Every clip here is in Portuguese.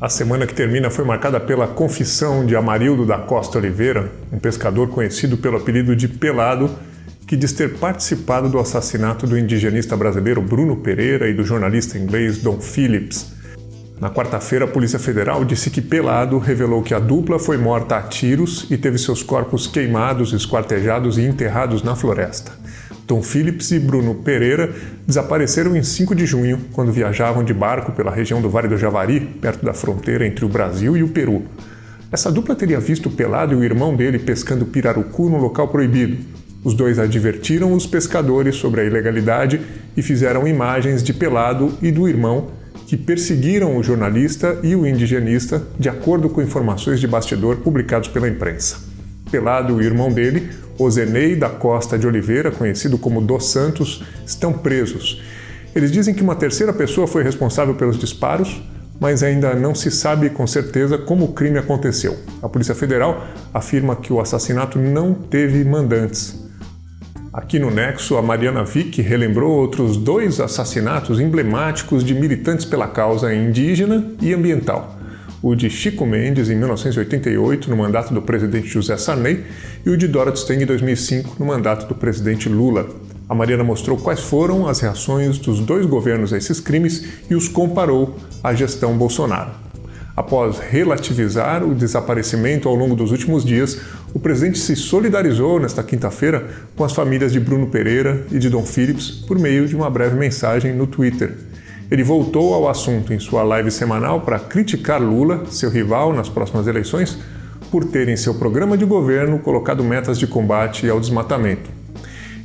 A semana que termina foi marcada pela confissão de Amarildo da Costa Oliveira, um pescador conhecido pelo apelido de Pelado, que diz ter participado do assassinato do indigenista brasileiro Bruno Pereira e do jornalista inglês Don Phillips. Na quarta-feira, a Polícia Federal disse que Pelado revelou que a dupla foi morta a tiros e teve seus corpos queimados, esquartejados e enterrados na floresta. Don Phillips e Bruno Pereira desapareceram em 5 de junho, quando viajavam de barco pela região do Vale do Javari, perto da fronteira entre o Brasil e o Peru. Essa dupla teria visto Pelado e o irmão dele pescando pirarucu no local proibido. Os dois advertiram os pescadores sobre a ilegalidade e fizeram imagens de Pelado e do irmão, que perseguiram o jornalista e o indigenista, de acordo com informações de bastidor publicados pela imprensa. Pelado e o irmão dele, Ozenei da Costa de Oliveira, conhecido como Dos Santos, estão presos. Eles dizem que uma terceira pessoa foi responsável pelos disparos, mas ainda não se sabe com certeza como o crime aconteceu. A Polícia Federal afirma que o assassinato não teve mandantes. Aqui no Nexo, a Mariana Vick relembrou outros 2 assassinatos emblemáticos de militantes pela causa indígena e ambiental. O de Chico Mendes, em 1988, no mandato do presidente José Sarney, e o de Dorothy Stang, em 2005, no mandato do presidente Lula. A Mariana mostrou quais foram as reações dos 2 governos a esses crimes e os comparou à gestão Bolsonaro. Após relativizar o desaparecimento ao longo dos últimos dias, o presidente se solidarizou nesta quinta-feira com as famílias de Bruno Pereira e de Don Phillips por meio de uma breve mensagem no Twitter. Ele voltou ao assunto em sua live semanal para criticar Lula, seu rival nas próximas eleições, por ter em seu programa de governo colocado metas de combate ao desmatamento.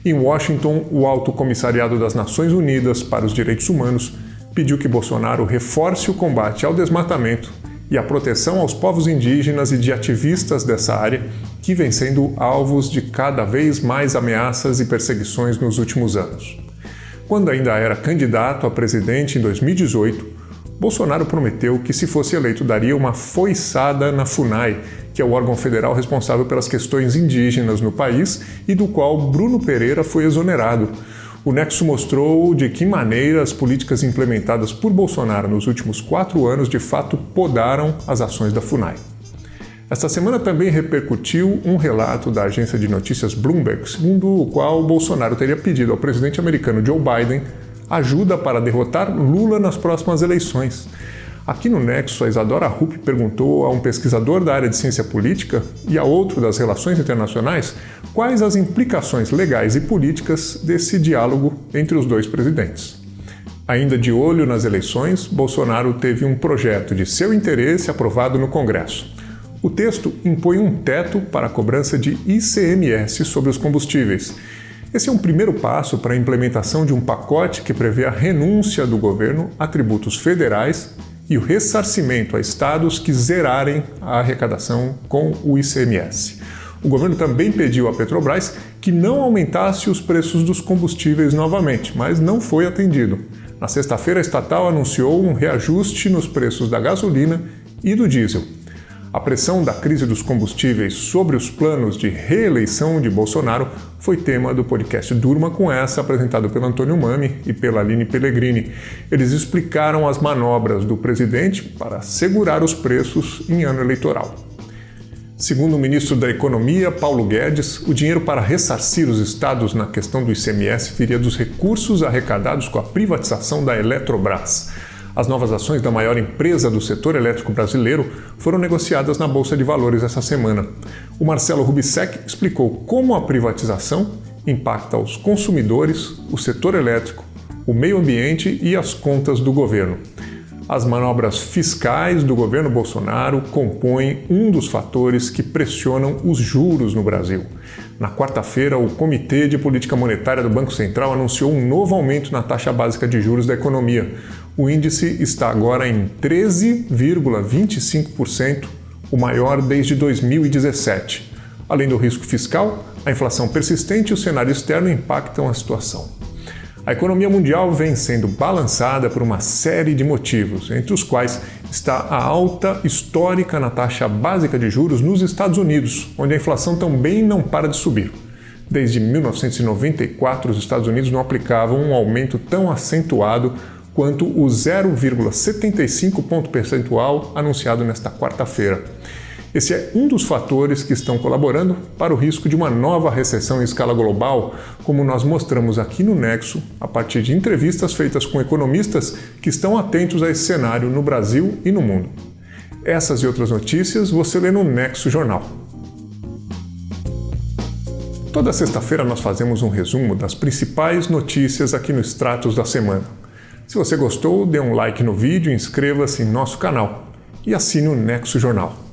Em Washington, o Alto Comissariado das Nações Unidas para os Direitos Humanos pediu que Bolsonaro reforce o combate ao desmatamento e a proteção aos povos indígenas e de ativistas dessa área, que vêm sendo alvos de cada vez mais ameaças e perseguições nos últimos anos. Quando ainda era candidato a presidente em 2018, Bolsonaro prometeu que, se fosse eleito, daria uma foiçada na FUNAI, que é o órgão federal responsável pelas questões indígenas no país e do qual Bruno Pereira foi exonerado. O Nexo mostrou de que maneira as políticas implementadas por Bolsonaro nos últimos 4 anos de fato podaram as ações da FUNAI. Esta semana também repercutiu um relato da agência de notícias Bloomberg, segundo o qual Bolsonaro teria pedido ao presidente americano Joe Biden ajuda para derrotar Lula nas próximas eleições. Aqui no Nexo, a Isadora Rupp perguntou a um pesquisador da área de ciência política e a outro das relações internacionais quais as implicações legais e políticas desse diálogo entre os 2 presidentes. Ainda de olho nas eleições, Bolsonaro teve um projeto de seu interesse aprovado no Congresso. O texto impõe um teto para a cobrança de ICMS sobre os combustíveis. Esse é um primeiro passo para a implementação de um pacote que prevê a renúncia do governo a tributos federais e o ressarcimento a estados que zerarem a arrecadação com o ICMS. O governo também pediu à Petrobras que não aumentasse os preços dos combustíveis novamente, mas não foi atendido. Na sexta-feira, a estatal anunciou um reajuste nos preços da gasolina e do diesel. A pressão da crise dos combustíveis sobre os planos de reeleição de Bolsonaro foi tema do podcast Durma com Essa, apresentado pelo Antônio Mami e pela Aline Pellegrini. Eles explicaram as manobras do presidente para segurar os preços em ano eleitoral. Segundo o ministro da Economia, Paulo Guedes, o dinheiro para ressarcir os estados na questão do ICMS viria dos recursos arrecadados com a privatização da Eletrobras. As novas ações da maior empresa do setor elétrico brasileiro foram negociadas na Bolsa de Valores essa semana. O Marcelo Rubissec explicou como a privatização impacta os consumidores, o setor elétrico, o meio ambiente e as contas do governo. As manobras fiscais do governo Bolsonaro compõem um dos fatores que pressionam os juros no Brasil. Na quarta-feira, o Comitê de Política Monetária do Banco Central anunciou um novo aumento na taxa básica de juros da economia. O índice está agora em 13,25%, o maior desde 2017. Além do risco fiscal, a inflação persistente e o cenário externo impactam a situação. A economia mundial vem sendo balançada por uma série de motivos, entre os quais está a alta histórica na taxa básica de juros nos Estados Unidos, onde a inflação também não para de subir. Desde 1994, os Estados Unidos não aplicavam um aumento tão acentuado quanto o 0,75 ponto percentual anunciado nesta quarta-feira. Esse é um dos fatores que estão colaborando para o risco de uma nova recessão em escala global, como nós mostramos aqui no Nexo, a partir de entrevistas feitas com economistas que estão atentos a esse cenário no Brasil e no mundo. Essas e outras notícias você lê no Nexo Jornal. Toda sexta-feira nós fazemos um resumo das principais notícias aqui no Extratos da Semana. Se você gostou, dê um like no vídeo, inscreva-se em nosso canal e assine o Nexo Jornal.